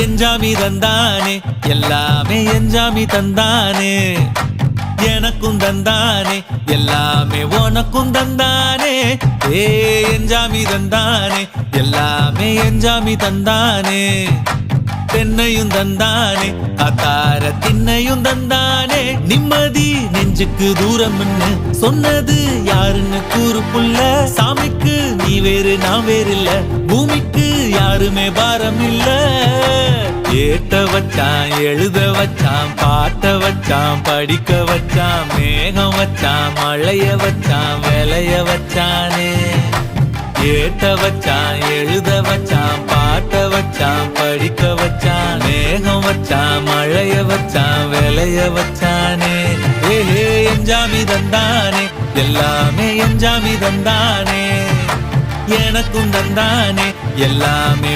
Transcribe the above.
எஞ்சாமி தந்தானே எல்லாமே எஞ்சாமி தந்தானே எனக்கும் தந்தானே எல்லாமே உனக்கும் தந்தானே ஏ எஞ்சாமி தந்தானே எல்லாமே எஞ்சாமி தந்தானே தென்னையும் தந்தானே அத்தார திண்ணையும் தந்தானே நிம்மதி நெஞ்சுக்கு தூரம் சொன்னது யாருன்னு கூறு புள்ள சாமிக்கு நீ வேறு நான் வேறு இல்ல பூமிக்கு யாருமே பாரம் இல்ல ஏத்த வச்சான் எழுத வச்சான் பாட்ட வச்சான் படிக்க வச்சான் மேகம் வச்சான் மழைய வச்சான் விளைய வச்சானே ஏத்த வச்சான் எழுத வச்சான் பாட்ட வச்சான் படிக்க வச்சான் மேகம் வச்சான் மழைய வச்சான் விளைய வச்சானே ஏஹே எஞ்சாமி தந்தானே எல்லாமே எஞ்சாமி தந்தானே எனக்கும் தந்தானே எல்லாமே